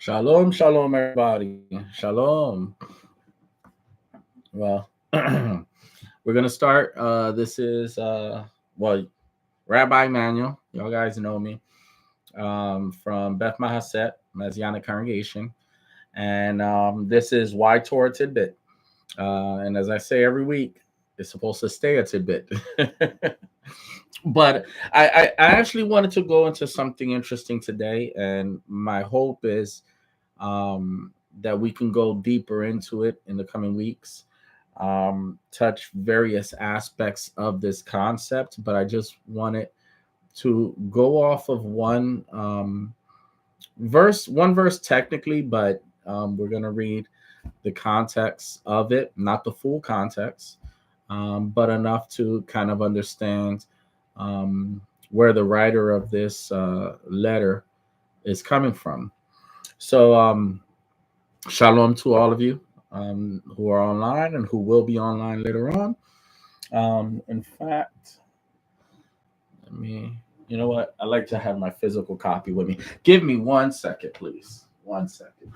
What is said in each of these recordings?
Shalom, shalom, everybody. Shalom. Well, we're gonna start. This is Rabbi Manuel. Y'all guys know me from Beth Machaseh, Messianic Congregation, and this is Why Torah Tidbit. And as I say every week, it's supposed to stay a tidbit. But I actually wanted to go into something interesting today, and my hope is that we can go deeper into it in the coming weeks, touch various aspects of this concept. But I just wanted to go off of one verse technically, but we're going to read the context of it, not the full context, but enough to kind of understand where the writer of this letter is coming from. So, shalom to all of you who are online and who will be online later on. In fact, you know what? I like to have my physical copy with me. Give me 1 second, please. 1 second.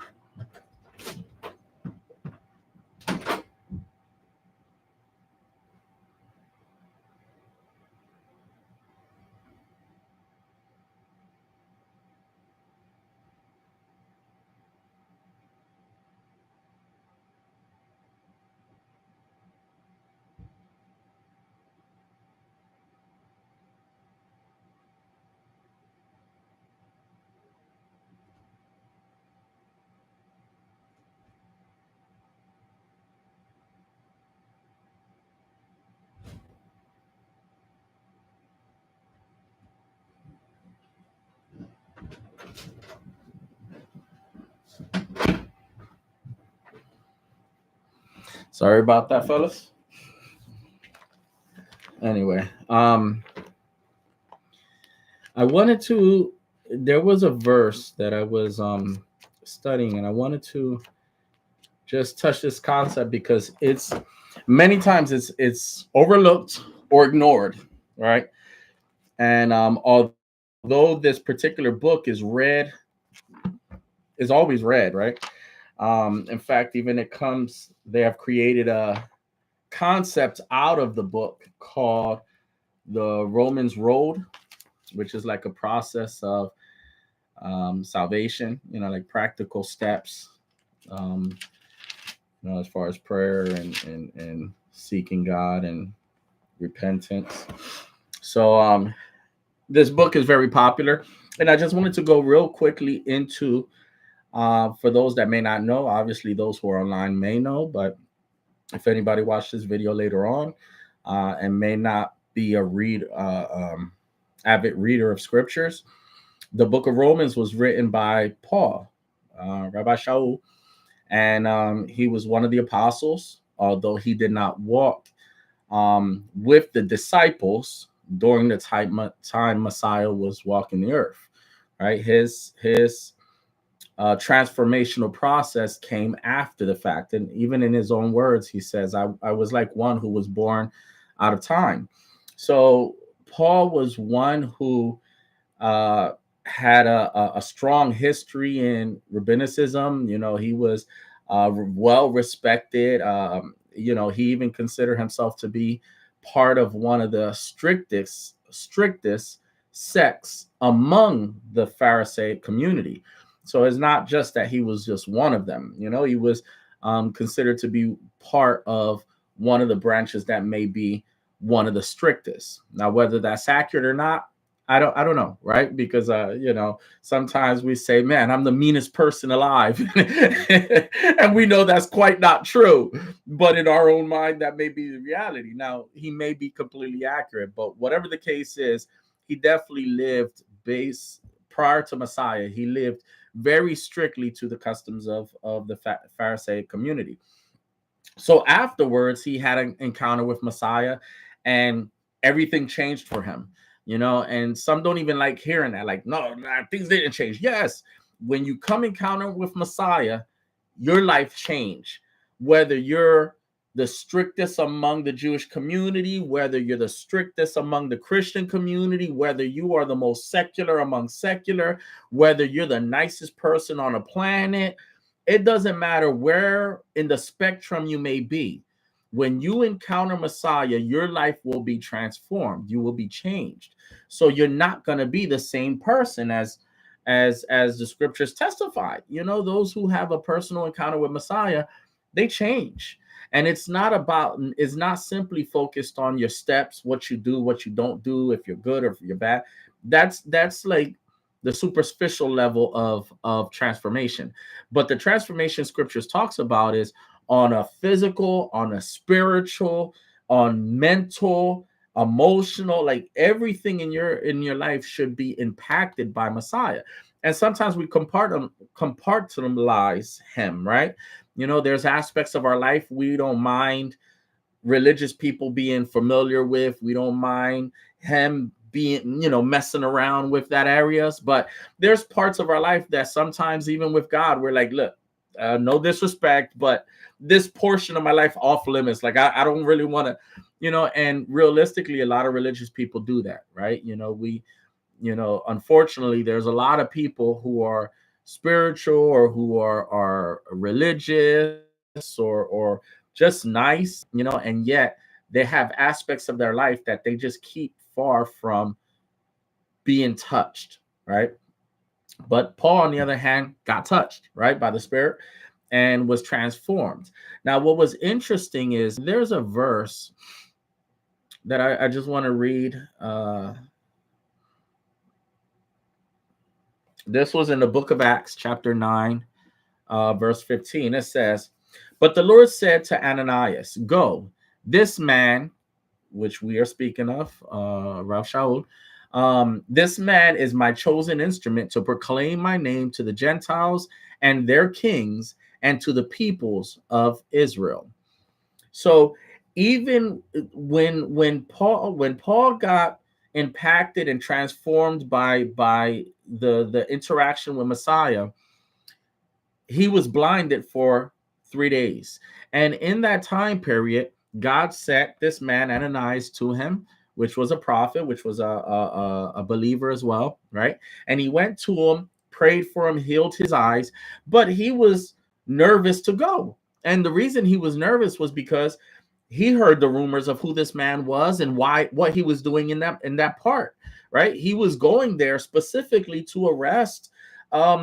Sorry about that, fellas. Anyway, I wanted to. There was a verse that I was studying, and I wanted to just touch this concept because it's many times it's overlooked or ignored, right? And although this particular book is always read, right? In fact, even they have created a concept out of the book called the Romans Road, which is like a process of salvation, like practical steps, as far as prayer and seeking God and repentance. So this book is very popular, and I just wanted to go real quickly into, for those that may not know, obviously those who are online may know, but if anybody watched this video later on and may not be a avid reader of scriptures, the book of Romans was written by Paul, Rabbi Shaul, and he was one of the apostles, although he did not walk with the disciples during the time Messiah was walking the earth, right? His transformational process came after the fact. And even in his own words, he says, I was like one who was born out of time. So Paul was one who had a strong history in rabbinicism. He was well respected. He even considered himself to be part of one of the strictest sects among the Pharisaic community. So it's not just that he was just one of them. He was considered to be part of one of the branches that may be one of the strictest. Now, whether that's accurate or not, I don't know, right? Because sometimes we say, "Man, I'm the meanest person alive," and we know that's quite not true. But in our own mind, that may be the reality. Now, he may be completely accurate, but whatever the case is, he definitely lived prior to Messiah. He lived very strictly to the customs of the Pharisaic community. So afterwards, he had an encounter with Messiah, and everything changed for him. And some don't even like hearing that. Like, no, things didn't change. Yes, when you come encounter with Messiah, your life changed. Whether you're the strictest among the Jewish community, whether you're the strictest among the Christian community, whether you are the most secular among secular, whether you're the nicest person on the planet, it doesn't matter where in the spectrum you may be. When you encounter Messiah, your life will be transformed. You will be changed. So you're not going to be the same person as the scriptures testify. You know, those who have a personal encounter with Messiah, they change. And it's not simply focused on your steps, what you do, what you don't do, if you're good or if you're bad. That's like the superficial level of transformation. But the transformation scriptures talks about is on a physical, on a spiritual, on mental, emotional, like everything in your life should be impacted by Messiah. And sometimes we compartmentalize him, right? You know, there's aspects of our life we don't mind religious people being familiar with. We don't mind him being, messing around with that areas. But there's parts of our life that sometimes, even with God, we're like, look, no disrespect, but this portion of my life off limits. Like, I don't really want to, and realistically, a lot of religious people do that, right? Unfortunately, there's a lot of people who are spiritual or who are religious or just nice, and yet they have aspects of their life that they just keep far from being touched, right? But Paul, on the other hand, got touched, right, by the Spirit and was transformed. Now, what was interesting is there's a verse that I just want to read. This was in the book of Acts, chapter 9, verse 15. It says, "But the Lord said to Ananias, go, this man," which we are speaking of, Rav Shaul, "this man is my chosen instrument to proclaim my name to the Gentiles and their kings and to the peoples of Israel." So even when Paul got impacted and transformed by the interaction with Messiah, he was blinded for 3 days. And in that time period, God sent this man Ananias to him, which was a prophet, which was a believer as well, right? And he went to him, prayed for him, healed his eyes, but he was nervous to go. And the reason he was nervous was because he heard the rumors of who this man was and what he was doing in that part, right? He was going there specifically to arrest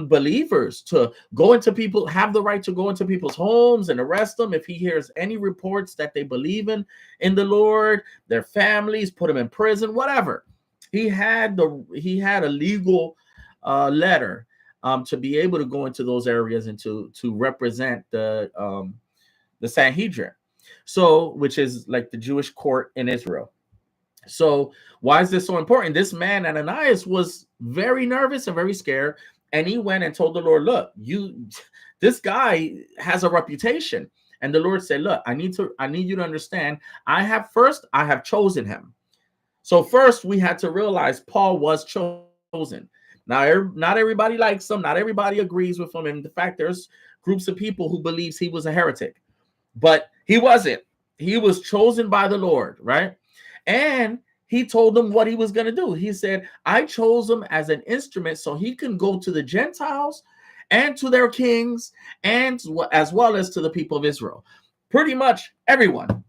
believers, to go into people, have the right to go into people's homes and arrest them if he hears any reports that they believe in the Lord, their families, put them in prison, whatever. He had a legal letter to be able to go into those areas and to represent the Sanhedrin, so which is like the Jewish court in Israel. So why is this so important? This man Ananias was very nervous and very scared, and he went and told the Lord, "Look, this guy has a reputation." And the Lord said, "Look, I need you to understand. I have chosen him." So first, we had to realize Paul was chosen. Now, not everybody likes him. Not everybody agrees with him. And in fact, there's groups of people who believes he was a heretic, but he wasn't. He was chosen by the Lord, right? And he told them what he was going to do. He said, "I chose him as an instrument so he can go to the Gentiles and to their kings and as well as to the people of Israel." Pretty much everyone,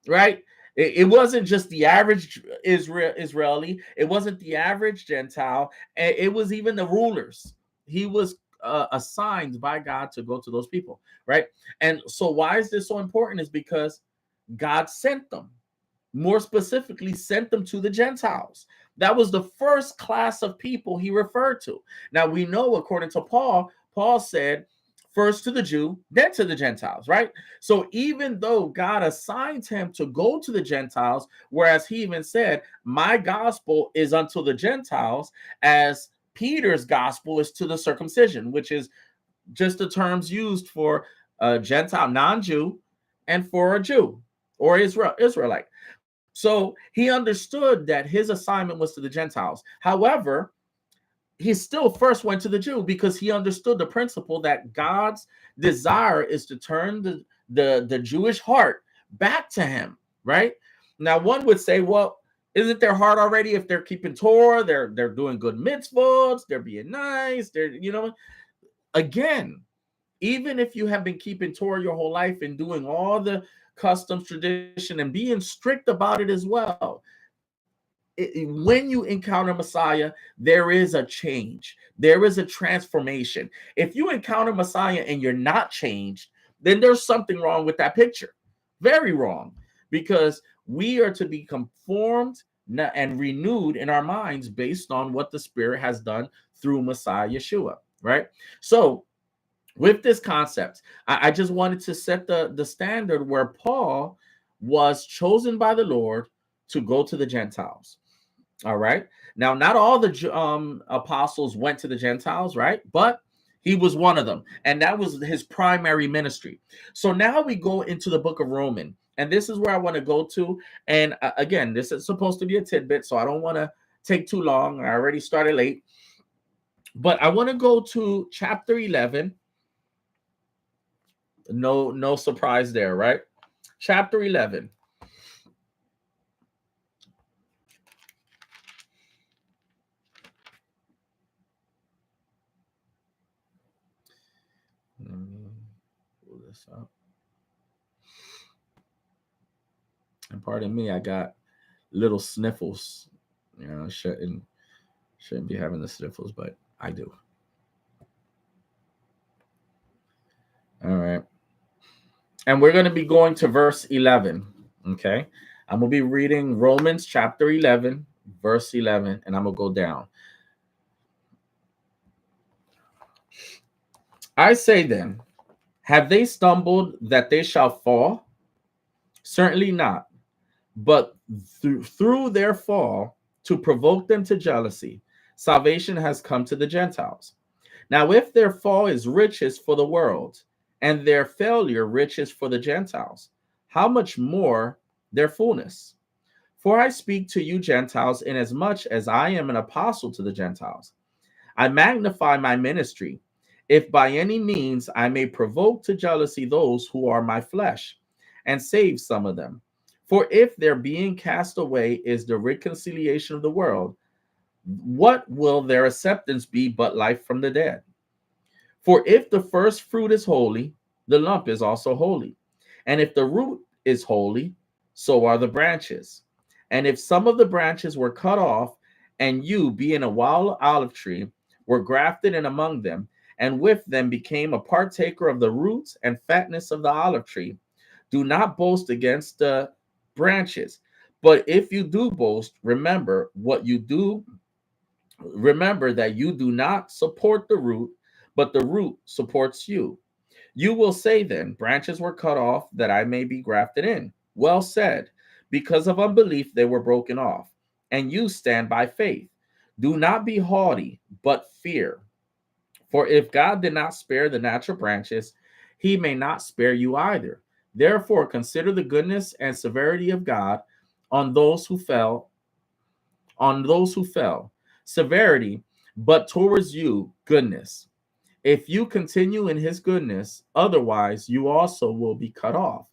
right? It wasn't just the average Israeli. It wasn't the average Gentile. It was even the rulers. He was assigned by God to go to those people, right? And so why is this so important? Is because God sent them. More specifically, sent them to the Gentiles. That was the first class of people he referred to. Now, we know, according to Paul said, first to the Jew, then to the Gentiles, right? So even though God assigned him to go to the Gentiles, whereas he even said, "My gospel is unto the Gentiles," as Peter's gospel is to the circumcision, which is just the terms used for a Gentile, non-Jew, and for a Jew or Israelite. So he understood that his assignment was to the Gentiles. However, he still first went to the Jew because he understood the principle that God's desire is to turn the Jewish heart back to him, right? Now, one would say, well, isn't their heart already, if they're keeping Torah, they're doing good mitzvot, they're being nice, again, even if you have been keeping Torah your whole life and doing all the customs, tradition, and being strict about it as well, when you encounter Messiah, there is a change. There is a transformation. If you encounter Messiah and you're not changed, then there's something wrong with that picture. Very wrong. Because we are to be conformed and renewed in our minds based on what the Spirit has done through Messiah Yeshua, right? So, with this concept, I just wanted to set the standard where Paul was chosen by the Lord to go to the Gentiles. All right. Now, not all the apostles went to the Gentiles, right? But he was one of them. And that was his primary ministry. So now we go into the book of Romans. And this is where I want to go to. And again, this is supposed to be a tidbit, so I don't want to take too long. I already started late. But I want to go to chapter 11. No surprise there, right? Chapter 11. Let me pull this up. And pardon me, I got little sniffles. Shouldn't be having the sniffles, but I do. All right. And we're going to be going to verse 11. Okay. I'm going to be reading Romans chapter 11, verse 11, and I'm going to go down. I say then, have they stumbled that they shall fall? Certainly not. But through their fall, to provoke them to jealousy, salvation has come to the Gentiles. Now, if their fall is riches for the world, and their failure riches for the Gentiles, how much more their fullness? For I speak to you Gentiles, inasmuch as I am an apostle to the Gentiles. I magnify my ministry, if by any means I may provoke to jealousy those who are my flesh, and save some of them. For if their being cast away is the reconciliation of the world, what will their acceptance be but life from the dead? For if the first fruit is holy, the lump is also holy. And if the root is holy, so are the branches. And if some of the branches were cut off, and you, being a wild olive tree, were grafted in among them, and with them became a partaker of the roots and fatness of the olive tree, do not boast against the branches. But if you do boast, remember that you do not support the root, but the root supports you. You will say then, branches were cut off that I may be grafted in. Well said. Because of unbelief they were broken off, and you stand by faith. Do not be haughty, but fear. For if God did not spare the natural branches, he may not spare you either. Therefore, consider the goodness and severity of God on those who fell, severity, but towards you, goodness. If you continue in his goodness, otherwise you also will be cut off.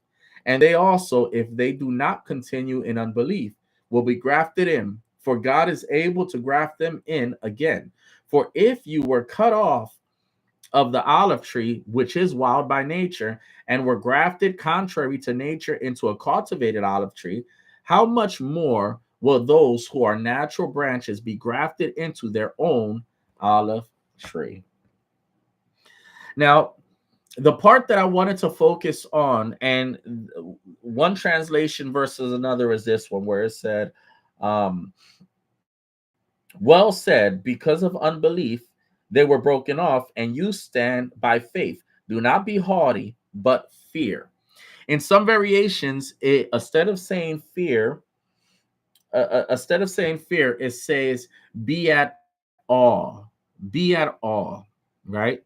And they also, if they do not continue in unbelief, will be grafted in, for God is able to graft them in again. For if you were cut off of the olive tree, which is wild by nature, and were grafted contrary to nature into a cultivated olive tree, how much more will those who are natural branches be grafted into their own olive tree? Now, the part that I wanted to focus on, and one translation versus another, is this one where it said, well said, because of unbelief, they were broken off, and you stand by faith. Do not be haughty, but fear. In some variations, instead of saying fear, it says be at awe. Be at awe, right?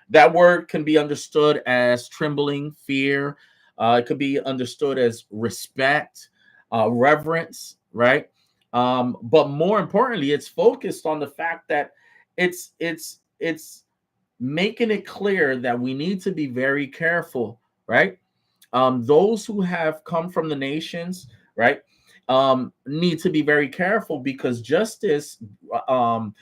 That word can be understood as trembling, fear. It could be understood as respect, reverence, right? But more importantly, it's focused on the fact that it's making it clear that we need to be very careful, right? Those who have come from the nations, right, need to be very careful, because just as um,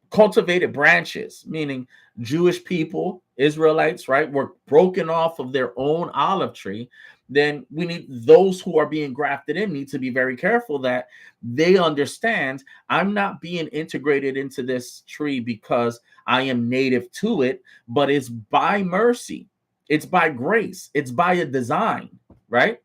cultivated branches, meaning Jewish people, Israelites, right, were broken off of their own olive tree, then we need those who are being grafted in need to be very careful that they understand, I'm not being integrated into this tree because I am native to it, but it's by mercy, it's by grace, it's by a design, right?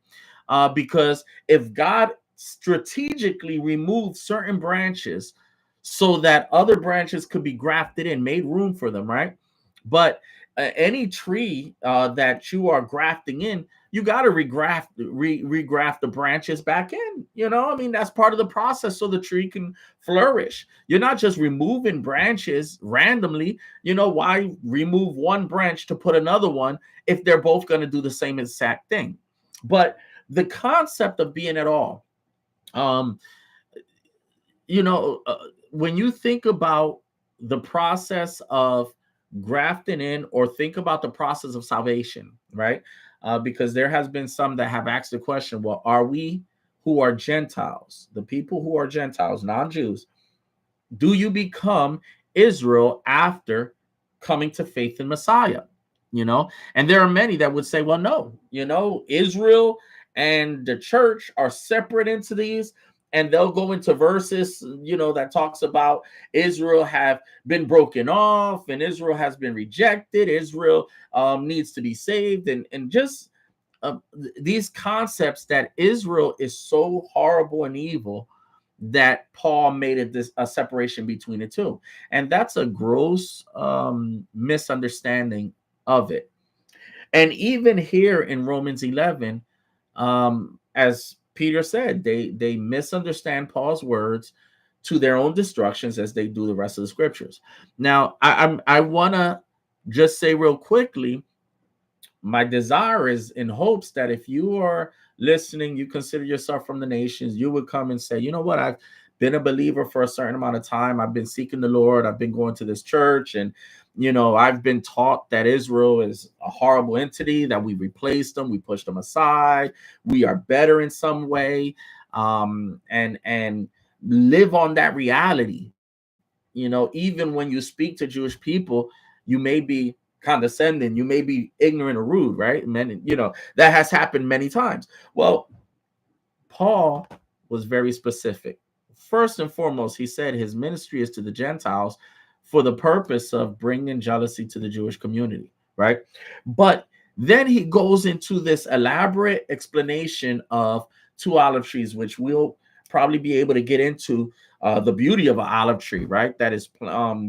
Because if God strategically removed certain branches so that other branches could be grafted in, made room for them, right? But any tree that you are grafting in, you got to regraft the branches back in. I mean, that's part of the process so the tree can flourish. You're not just removing branches randomly. Why remove one branch to put another one if they're both going to do the same exact thing? But the concept of being at all, um, you know, uh, when you think about the process of grafting in, or think about the process of salvation, right? Because there has been some that have asked the question, well, are we who are Gentiles, the people who are Gentiles, non-Jews, do you become Israel after coming to faith in Messiah? And there are many that would say, well, no, Israel and the church are separate entities, and they'll go into verses, that talks about Israel have been broken off and Israel has been rejected. Israel needs to be saved, and just these concepts that Israel is so horrible and evil that Paul made a separation between the two. And that's a gross misunderstanding of it. And even here in Romans 11, as Peter said, they misunderstand Paul's words to their own destructions, as they do the rest of the scriptures. Now, I want to just say real quickly, my desire is in hopes that if you are listening, you consider yourself from the nations, you would come and say, you know what, I've been a believer for a certain amount of time. I've been seeking the Lord. I've been going to this church, and I've been taught that Israel is a horrible entity, that we replaced them, we pushed them aside, we are better in some way, and live on that reality. Even when you speak to Jewish people, you may be condescending, you may be ignorant or rude, right? That has happened many times. Well, Paul was very specific. First and foremost, he said his ministry is to the Gentiles for the purpose of bringing jealousy to the Jewish community, right? But then he goes into this elaborate explanation of two olive trees, which we'll probably be able to get into, the beauty of an olive tree, right? That is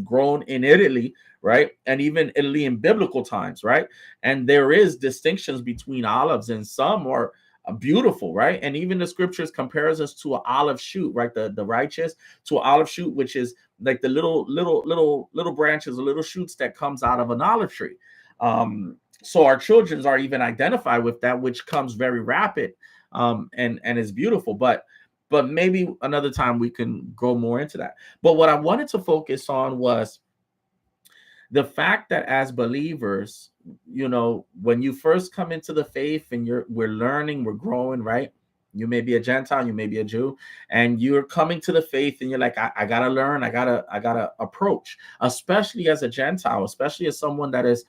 grown in Italy, right? And even Italy in biblical times, right? And there is distinctions between olives, and some are beautiful, right? And even the scriptures compares us to an olive shoot, right? The righteous to an olive shoot, which is like the little branches, the little shoots that comes out of an olive tree. So our children are even identified with that, which comes very rapid, and is beautiful. But maybe another time we can go more into that. But what I wanted to focus on was the fact that as believers, when you first come into the faith and we're learning, we're growing, right? You may be a Gentile, you may be a Jew, and you're coming to the faith and you're like, I gotta learn, I gotta approach, especially as a Gentile, especially as someone that is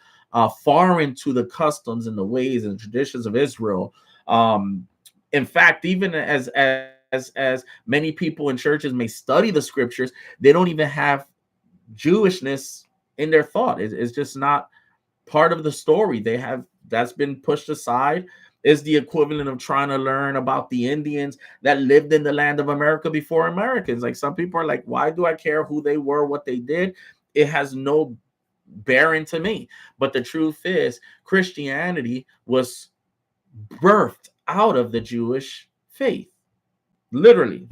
foreign to the customs and the ways and traditions of Israel. In fact, even as many people in churches may study the scriptures, they don't even have Jewishness in their thought. It's just not part of the story. That's been pushed aside. Is the equivalent of trying to learn about the Indians that lived in the land of America before Americans. Like, some people are like, why do I care who they were, what they did? It has no bearing to me. But the truth is, Christianity was birthed out of the Jewish faith, literally.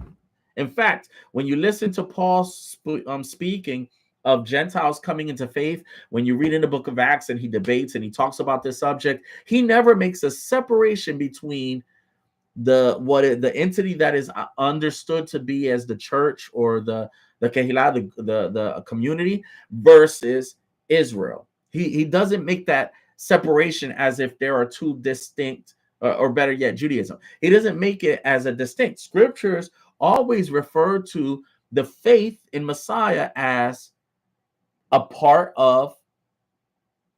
In fact, when you listen to Paul speaking of Gentiles coming into faith, when you read in the book of Acts and he debates and he talks about this subject, he never makes a separation between the entity that is understood to be as the church or the Kehillah, the community, versus Israel. He doesn't make that separation as if there are two distinct, or better yet, Judaism. He doesn't make it as a distinct. Scriptures always refer to the faith in Messiah as a part of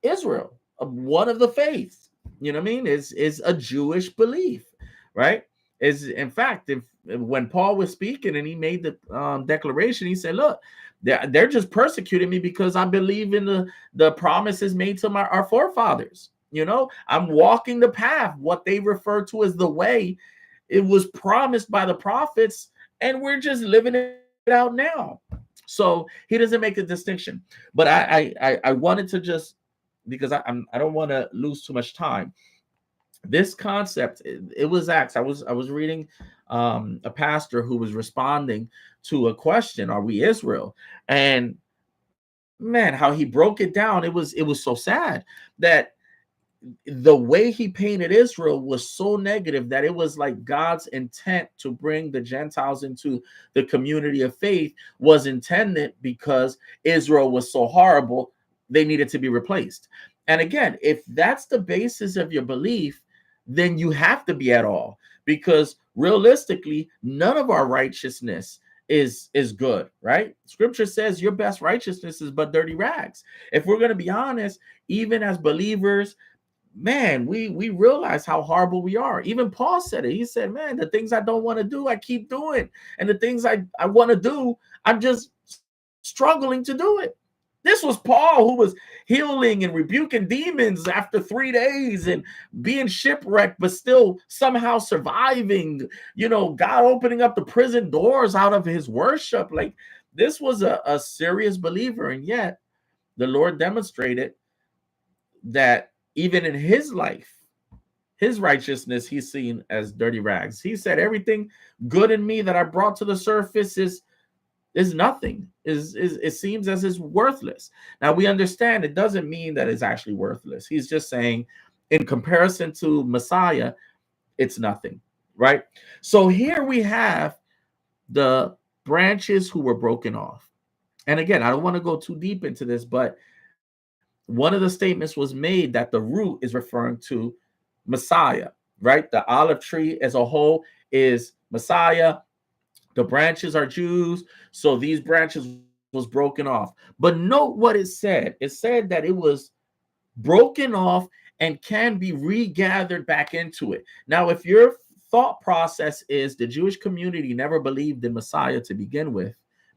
Israel, one of the faiths. You know what I mean? Is a Jewish belief, right? Is in fact, if when Paul was speaking and he made the declaration, he said, "Look, they're just persecuting me because I believe in the promises made to our forefathers. You know, I'm walking the path, what they refer to as the way. It was promised by the prophets, and we're just living it out now." So he doesn't make a distinction. But I wanted to just, because I don't want to lose too much time. This concept, it was asked. I was reading a pastor who was responding to a question: Are we Israel? And man, how he broke it down, it was so sad that the way he painted Israel was so negative that it was like God's intent to bring the Gentiles into the community of faith was intended because Israel was so horrible, they needed to be replaced. And again, if that's the basis of your belief, then you have to be at all, because realistically, none of our righteousness is good, right? Scripture says your best righteousness is but dirty rags. If we're going to be honest, even as believers, man, we realize how horrible we are. Even Paul said it. He said, man, the things I don't want to do, I keep doing. And the things I want to do, I'm just struggling to do it. This was Paul, who was healing and rebuking demons after 3 days and being shipwrecked, but still somehow surviving. You know, God opening up the prison doors out of his worship. Like, this was a serious believer. And yet the Lord demonstrated that even in his life, his righteousness, he's seen as dirty rags. He said, everything good in me that I brought to the surface is nothing. It seems as is worthless. Now we understand it doesn't mean that it's actually worthless. He's just saying, in comparison to Messiah, it's nothing, right? So here we have the branches who were broken off. And again, I don't want to go too deep into this, but one of the statements was made that the root is referring to Messiah, right? The olive tree as a whole is Messiah. The branches are Jews. So these branches was broken off. But note what it said. It said that it was broken off and can be regathered back into it. Now, if your thought process is the Jewish community never believed in Messiah to begin with,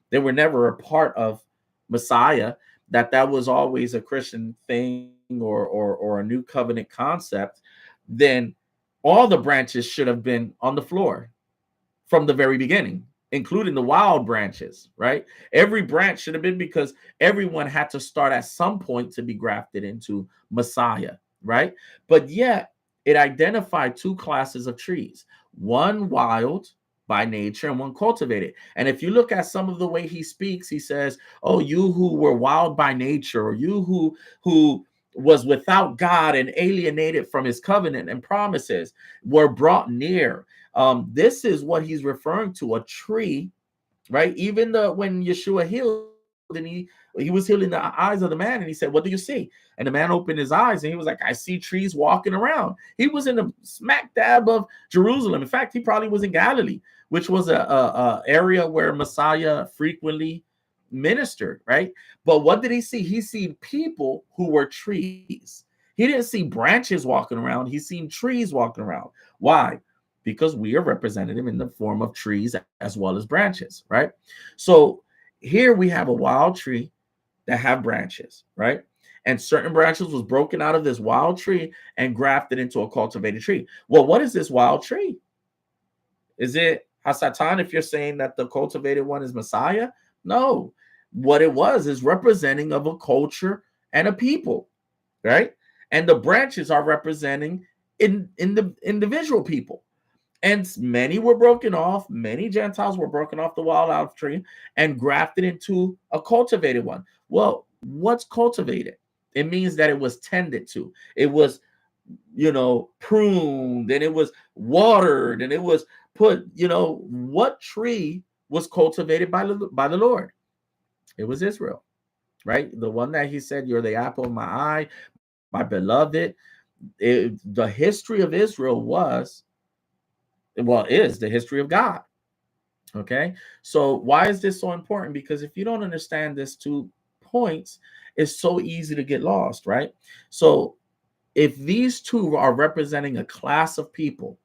they were never a part of Messiah, that was always a Christian thing, or a new covenant concept, then all the branches should have been on the floor from the very beginning, including the wild branches, right? Every branch should have been, because everyone had to start at some point to be grafted into Messiah, right? But yet it identified two classes of trees: one wild by nature and one cultivated. And if you look at some of the way he speaks, he says, "Oh, you who were wild by nature, or you who was without God and alienated from his covenant and promises, were brought near." This is what he's referring to, a tree, right? Even when Yeshua healed, and he was healing the eyes of the man, and he said, "What do you see?" And the man opened his eyes, and he was like, "I see trees walking around." He was in the smack dab of Jerusalem. In fact, he probably was in Galilee, which was a area where Messiah frequently ministered, right? But what did he see? He seen people who were trees. He didn't see branches walking around. He seen trees walking around. Why? Because we are representative in the form of trees as well as branches, right? So here we have a wild tree that have branches, right? And certain branches was broken out of this wild tree and grafted into a cultivated tree. Well, what is this wild tree? Is it Hasatan, if you're saying that the cultivated one is Messiah? No. What it was is representing of a culture and a people, right? And the branches are representing in the individual people. And many were broken off. Many Gentiles were broken off the wild olive tree and grafted into a cultivated one. Well, what's cultivated? It means that it was tended to. It was, pruned, and it was watered, and it was put, what tree was cultivated by the Lord? It was Israel, right? The one that he said, "You're the apple of my eye. my beloved, the history of Israel is the history of God. Okay. So why is this so important? Because if you don't understand these 2 points, it's so easy to get lost, right? So if these two are representing a class of people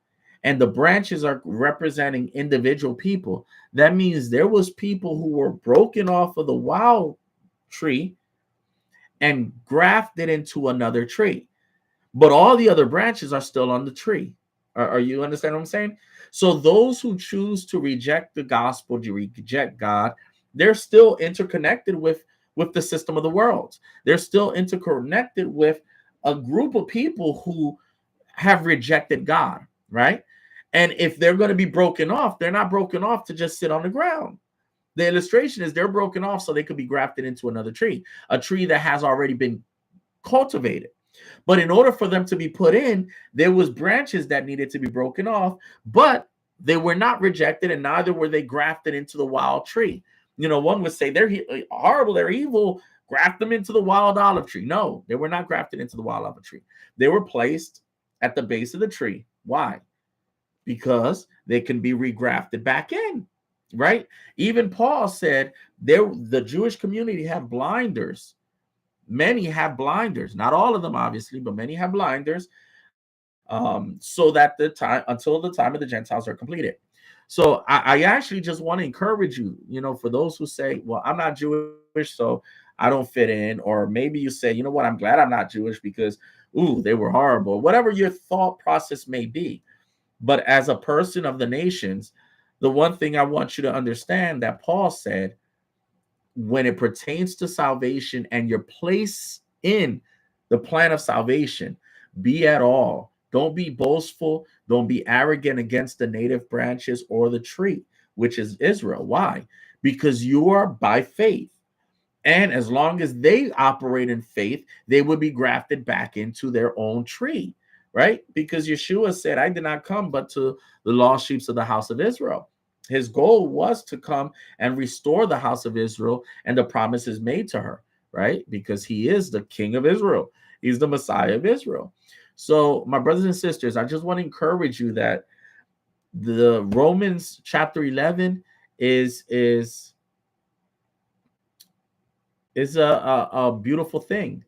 and the branches are representing individual people, that means there was people who were broken off of the wild tree and grafted into another tree, but all the other branches are still on the tree. Are you understand what I'm saying? So those who choose to reject the gospel, to reject God, they're still interconnected with the system of the world. They're still interconnected with a group of people who have rejected God, right? And if they're going to be broken off, they're not broken off to just sit on the ground. The illustration is they're broken off so they could be grafted into another tree, a tree that has already been cultivated. But in order for them to be put in, there was branches that needed to be broken off, but they were not rejected, and neither were they grafted into the wild tree. One would say they're horrible, they're evil, graft them into the wild olive tree. No, they were not grafted into the wild olive tree. They were placed at the base of the tree. Why? Because they can be regrafted back in, right? Even Paul said the Jewish community have blinders. Many have blinders, not all of them, obviously, but many have blinders, so that until the time of the Gentiles are completed. So I actually just want to encourage you, for those who say, well, I'm not Jewish, so I don't fit in. Or maybe you say, you know what, I'm glad I'm not Jewish because, ooh, they were horrible. Whatever your thought process may be. But as a person of the nations, the one thing I want you to understand that Paul said, when it pertains to salvation and your place in the plan of salvation, be at all. Don't be boastful. Don't be arrogant against the native branches or the tree, which is Israel. Why? Because you are by faith. And as long as they operate in faith, they would be grafted back into their own tree, right? Because Yeshua said, I did not come but to the lost sheep of the house of Israel. His goal was to come and restore the house of Israel and the promises made to her, right? Because he is the king of Israel. He's the Messiah of Israel. So, my brothers and sisters, I just want to encourage you that the Romans chapter 11 is a beautiful thing,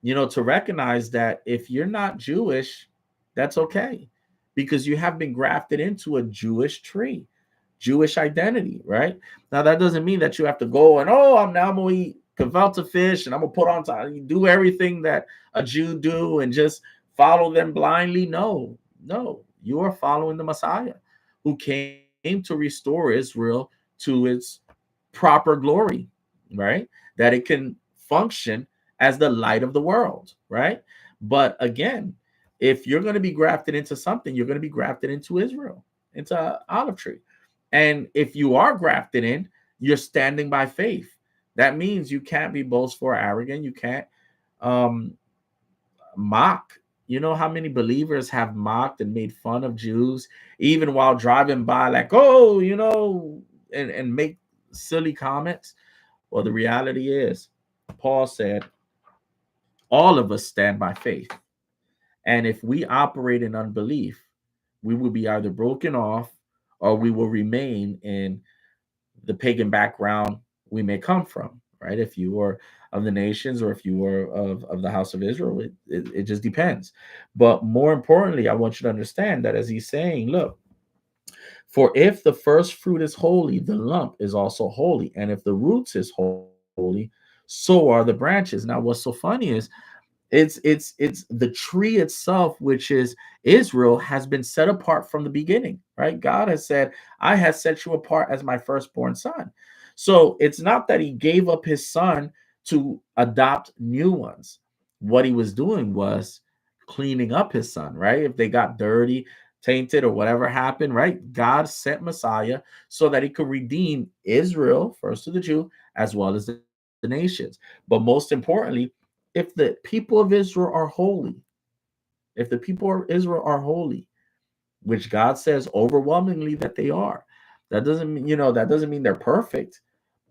to recognize that if you're not Jewish, that's okay, because you have been grafted into a Jewish tree, Jewish identity, right? Now, that doesn't mean that you have to go and, oh, I'm now going to eat gefilte fish and I'm going to put on time, do everything that a Jew do and just follow them blindly. No, you are following the Messiah who came to restore Israel to its proper glory, right? That it can function as the light of the world, right? But again, if you're going to be grafted into something, you're going to be grafted into Israel, into an olive tree. And if you are grafted in, you're standing by faith. That means you can't be boastful or arrogant. You can't um, mock. You know how many believers have mocked and made fun of Jews, even while driving by, like, oh, and make silly comments. Well, the reality is, Paul said, all of us stand by faith. And if we operate in unbelief, we will be either broken off or we will remain in the pagan background we may come from, right? If you are of the nations or if you are of the house of Israel, it just depends. But more importantly, I want you to understand that as he's saying, look, for if the first fruit is holy, the lump is also holy. And if the roots is holy, so are the branches. Now, what's so funny is it's the tree itself, which is Israel, has been set apart from the beginning, right? God has said, I have set you apart as my firstborn son. So it's not that he gave up his son to adopt new ones. What he was doing was cleaning up his son, right? If they got dirty, tainted, or whatever happened, right? God sent Messiah so that he could redeem Israel, first to the Jew, as well as the nations. But most importantly, if the people of Israel are holy, if the people of Israel are holy, which God says overwhelmingly that they are, that doesn't mean, that doesn't mean they're perfect,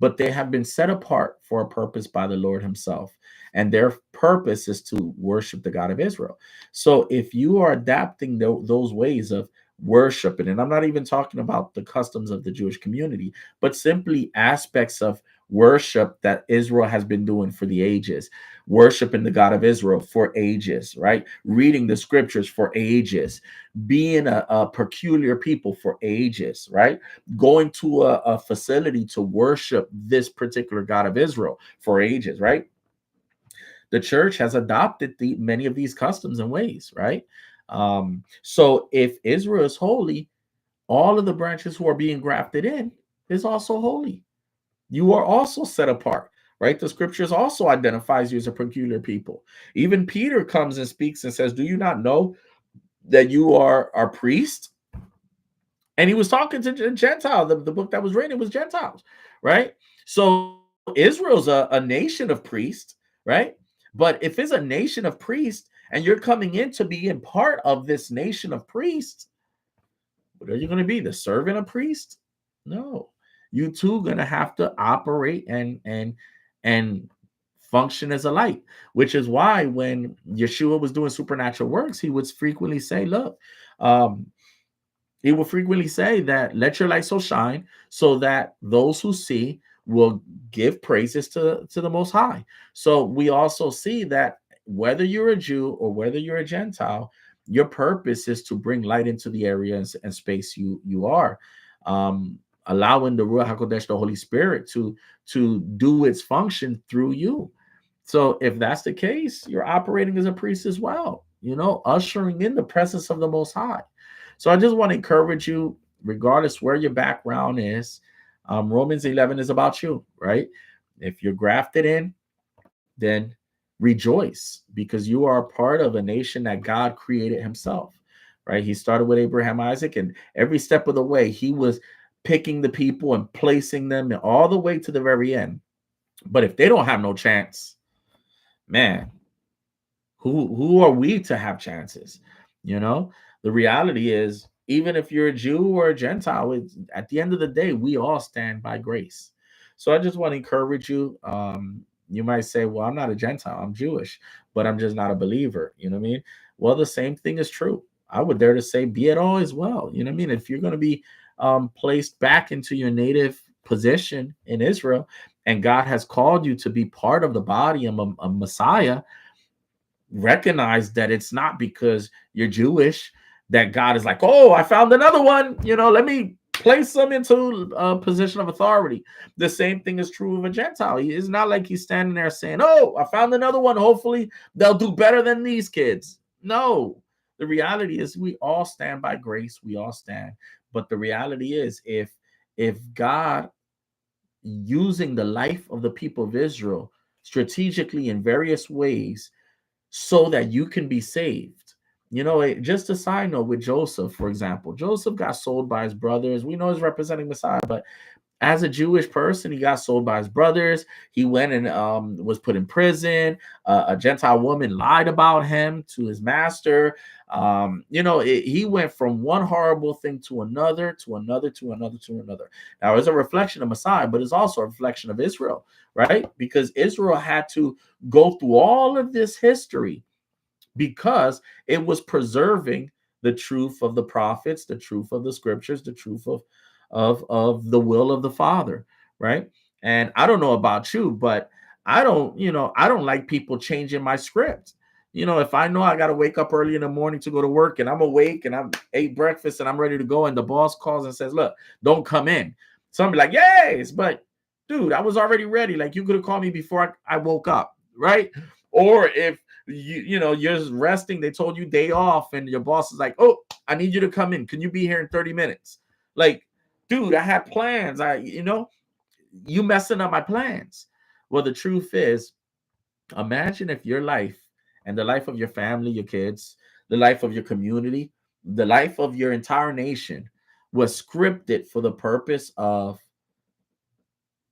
but they have been set apart for a purpose by the Lord himself. And their purpose is to worship the God of Israel. So if you are adapting those ways of worshiping, and I'm not even talking about the customs of the Jewish community, but simply aspects of worship that Israel has been doing for the ages, worshiping the God of Israel for ages, right? Reading the scriptures for ages, being a peculiar people for ages, right? Going to a facility to worship this particular God of Israel for ages, right? The church has adopted many of these customs and ways, right? So if Israel is holy, all of the branches who are being grafted in is also holy. You are also set apart, right? The scriptures also identifies you as a peculiar people. Even Peter comes and speaks and says, "Do you not know that you are priests?" And he was talking to Gentiles. The book that was written was Gentiles, right? So Israel's a nation of priests, right? But if it's a nation of priests and you're coming in to be in part of this nation of priests, what are you going to be? The servant of priest? No. You too going to have to operate and function as a light, which is why when Yeshua was doing supernatural works, he would frequently say, look, um, he will frequently say that let your light so shine so that those who see will give praises to the Most High. So we also see that whether you're a Jew or whether you're a Gentile, your purpose is to bring light into the area and space you are, allowing the Ruach Hakodesh, the Holy Spirit, to do its function through you. So if that's the case, you're operating as a priest as well, ushering in the presence of the Most High. So I just want to encourage you, regardless where your background is, Romans 11 is about you, right? If you're grafted in, then rejoice because you are a part of a nation that God created himself, right? He started with Abraham, Isaac, and every step of the way, he was picking the people and placing them all the way to the very end. But if they don't have no chance, man, who are we to have chances? The reality is, even if you're a Jew or a Gentile, at the end of the day, we all stand by grace. So I just want to encourage you. You might say, well, I'm not a Gentile, I'm Jewish, but I'm just not a believer. You know what I mean? Well, the same thing is true. I would dare to say, be it all as well. You know what I mean? If you're going to be placed back into your native position in Israel, and God has called you to be part of the body of a Messiah, recognize that it's not because you're Jewish that God is like, oh, I found another one, let me place them into a position of authority. The same thing is true of a Gentile. It's not like he's standing there saying, oh, I found another one, hopefully they'll do better than these kids. No, the reality is we all stand by grace, we all stand. But the reality is, if God, using the life of the people of Israel strategically in various ways so that you can be saved. Just a side note with Joseph, for example. Joseph got sold by his brothers. We know he's representing Messiah, but as a Jewish person, he got sold by his brothers. He went and was put in prison. A Gentile woman lied about him to his master. He went from one horrible thing to another, to another, to another, to another. Now, it's a reflection of Messiah, but it's also a reflection of Israel, right? Because Israel had to go through all of this history because it was preserving the truth of the prophets, the truth of the scriptures, the truth of the will of the Father, right? And I don't know about you, but I don't like people changing my script. If I know I got to wake up early in the morning to go to work and I'm awake and I'm ate breakfast and I'm ready to go and the boss calls and says, look, don't come in. So I'm like, yes, but dude, I was already ready. Like, you could have called me before I woke up, right? Or if you're resting, they told you day off and your boss is like, oh, I need you to come in. Can you be here in 30 minutes? Like, dude, I had plans. You messing up my plans. Well, the truth is, imagine if your life and the life of your family, your kids, the life of your community, the life of your entire nation was scripted for the purpose of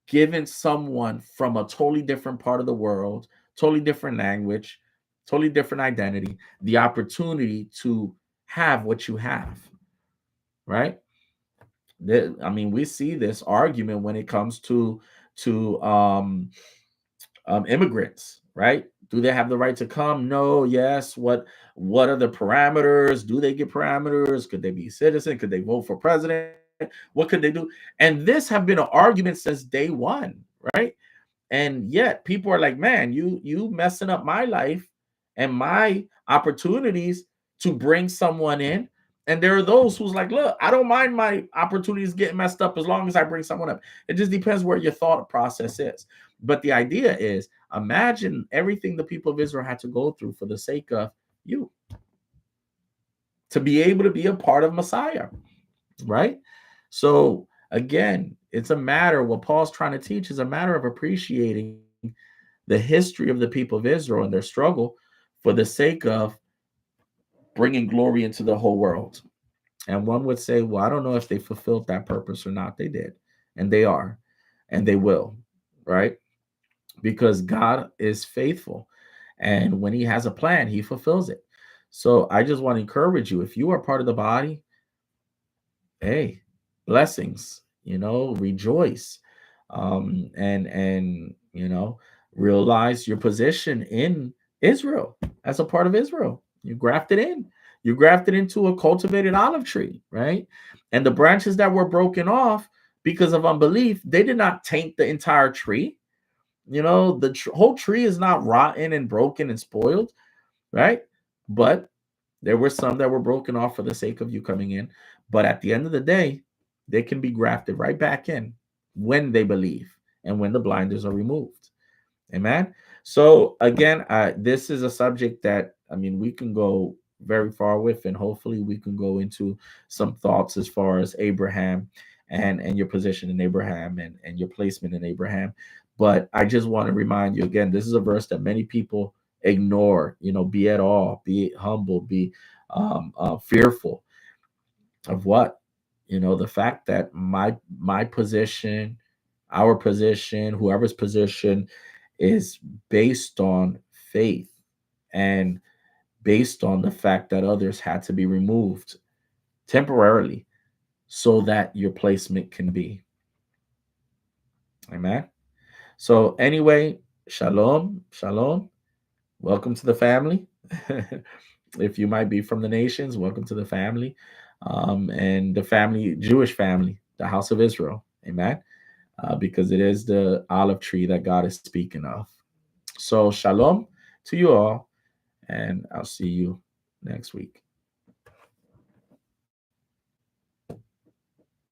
giving someone from a totally different part of the world, totally different language, totally different identity, the opportunity to have what you have, right? We see this argument when it comes to to immigrants, right? Do they have the right to come? No. Yes. What are the parameters? Do they get parameters? Could they be citizen? Could they vote for president? What could they do? And this have been an argument since day one, right? And yet people are like, man, you messing up my life and my opportunities to bring someone in. And there are those who's like, look, I don't mind my opportunities getting messed up as long as I bring someone up. It just depends where your thought process is. But the idea is, imagine everything the people of Israel had to go through for the sake of you to be able to be a part of Messiah, right? So again, it's a matter, what Paul's trying to teach is a matter of appreciating the history of the people of Israel and their struggle for the sake of bringing glory into the whole world. And one would say, well, I don't know if they fulfilled that purpose or not. They did, and they are, and they will, right? Because God is faithful. And when he has a plan, he fulfills it. So I just want to encourage you, if you are part of the body, hey, blessings, rejoice, and realize your position in Israel as a part of Israel. You grafted in. You grafted into a cultivated olive tree, right? And the branches that were broken off because of unbelief, they did not taint the entire tree. The whole tree is not rotten and broken and spoiled, right? But there were some that were broken off for the sake of you coming in. But at the end of the day, they can be grafted right back in when they believe and when the blinders are removed. Amen. So again, this is a subject that, we can go very far with, and hopefully we can go into some thoughts as far as Abraham and your position in Abraham and your placement in Abraham. But I just want to remind you again, this is a verse that many people ignore. Be at all, be humble, be fearful of what, the fact that my position, our position, whoever's position, is based on faith and based on the fact that others had to be removed temporarily so that your placement can be. Amen. So anyway, shalom, shalom. Welcome to the family. If you might be from the nations, welcome to the family. And the family, Jewish family, the house of Israel. Amen. Because it is the olive tree that God is speaking of. So shalom to you all, and I'll see you next week.